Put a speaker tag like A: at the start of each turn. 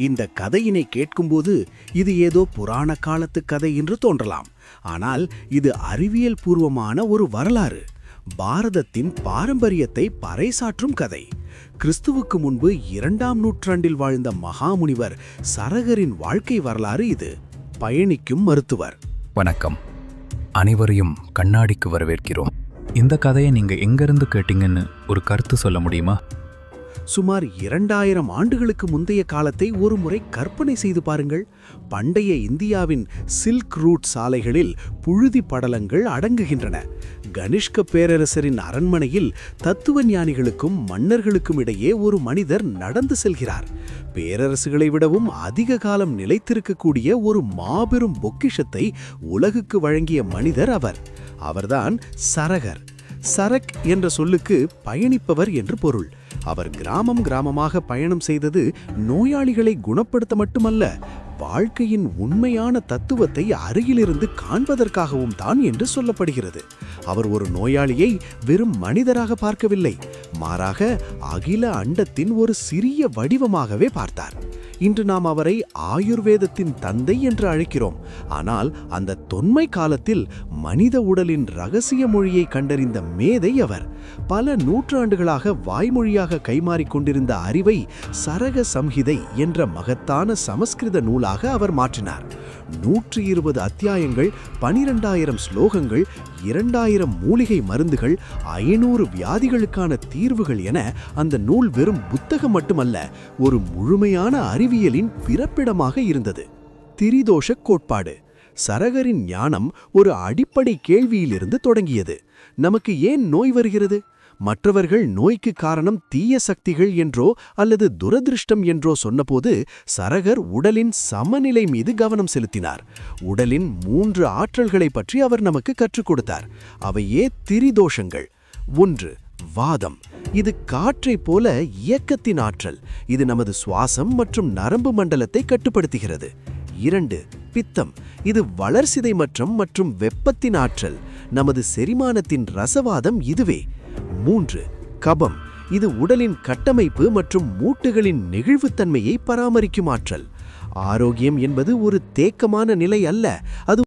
A: இந்த கதையினை கேட்கும்போது இது ஏதோ புராண காலத்து கதை என்று தோன்றலாம். ஆனால் இது அறிவியல் பூர்வமான ஒரு வரலாறு. பாரதத்தின் பாரம்பரியத்தை பறைசாற்றும் கதை. கிறிஸ்துவுக்கு முன்பு 2ஆம் நூற்றாண்டில் வாழ்ந்த மகாமுனிவர் சரகரின் வாழ்க்கை வரலாறு இது. பயணிக்கும் மருத்துவர்.
B: வணக்கம். அனைவரையும் கண்ணாடிக்கு வரவேற்கிறோம். இந்த கதையை நீங்க எங்கிருந்து கேட்டீங்கன்னு ஒரு கருத்து சொல்ல முடியுமா?
A: சுமார் 2000 ஆண்டுகளுக்கு முந்தைய காலத்தை ஒரு முறை கற்பனை செய்து பாருங்கள். பண்டைய இந்தியாவின் சில்க் ரூட் சாலைகளில் புழுதி படலங்கள் அடங்குகின்றன. கனிஷ்க பேரரசரின் அரண்மனையில் தத்துவ ஞானிகளுக்கும் மன்னர்களுக்கும் இடையே ஒரு மனிதர் நடந்து செல்கிறார். பேரரசுகளை விடவும் அதிக காலம் நிலைத்திருக்கக்கூடிய ஒரு மாபெரும் பொக்கிஷத்தை உலகுக்கு வழங்கிய மனிதர் அவர்தான் சரகர். சரக் என்ற சொல்லுக்கு பயணிப்பவர் என்று பொருள். அவர் கிராமமாக பயணம் செய்தது நோயாளிகளை குணப்படுத்த மட்டுமல்ல, வாழ்க்கையின் உண்மையான தத்துவத்தை அருகிலிருந்து காண்பதற்காகவும் தான் என்று சொல்லப்படுகிறது. அவர் ஒரு நோயாளியை வெறும் மனிதராக பார்க்கவில்லை, மாறாக அகில அண்டத்தின் ஒரு சிறிய வடிவமாகவே பார்த்தார். இன்று நாம் அவரை ஆயுர்வேதத்தின் தந்தை என்று அழைக்கிறோம். ஆனால் அந்த தொன்மை காலத்தில் மனித உடலின் இரகசிய மொழியை கண்டறிந்த மேதை அவர். பல நூற்றாண்டுகளாக வாய்மொழியாக கைமாறிக் கொண்டிருந்த அறிவை சரக சம்ஹிதை என்ற மகத்தான சமஸ்கிருத நூலாக அவர் மாற்றினார். 120 அத்தியாயங்கள், 12000 ஸ்லோகங்கள், 2000 மூலிகை மருந்துகள், 500 வியாதிகளுக்கான தீர்வுகள் என அந்த நூல் வெறும் புத்தகம் மட்டுமல்ல, ஒரு முழுமையான அறிவியலின் பிறப்பிடமாக இருந்தது. திரிதோஷ கோட்பாடு. சரகரின் ஞானம் ஒரு அடிப்படை கேள்வியிலிருந்து தொடங்கியது. நமக்கு ஏன் நோய் வருகிறது? மற்றவர்கள் நோய்க்கு காரணம் தீய சக்திகள் என்றோ அல்லது துரதிருஷ்டம் என்றோ சொன்னபோது சரகர் உடலின் சமநிலை மீது கவனம் செலுத்தினார். உடலின் 3 ஆற்றல்களை பற்றி அவர் நமக்கு கற்றுக் கொடுத்தார். அவையே திரிதோஷங்கள். 1. வாதம். இது காற்றை போல இயக்கத்தின் ஆற்றல். இது நமது சுவாசம் மற்றும் நரம்பு மண்டலத்தை கட்டுப்படுத்துகிறது. 2. பித்தம். இது வளர்சிதை மற்றும் வெப்பத்தின் ஆற்றல். நமது செரிமானத்தின் ரசவாதம் இதுவே. 3. கபம். இது உடலின் கட்டமைப்பு மற்றும் மூட்டுகளின் நெகிழ்வுத்தன்மையை பராமரிக்கும் ஆற்றல். ஆரோக்கியம் என்பது ஒரு தேக்கமான நிலை அல்ல, அது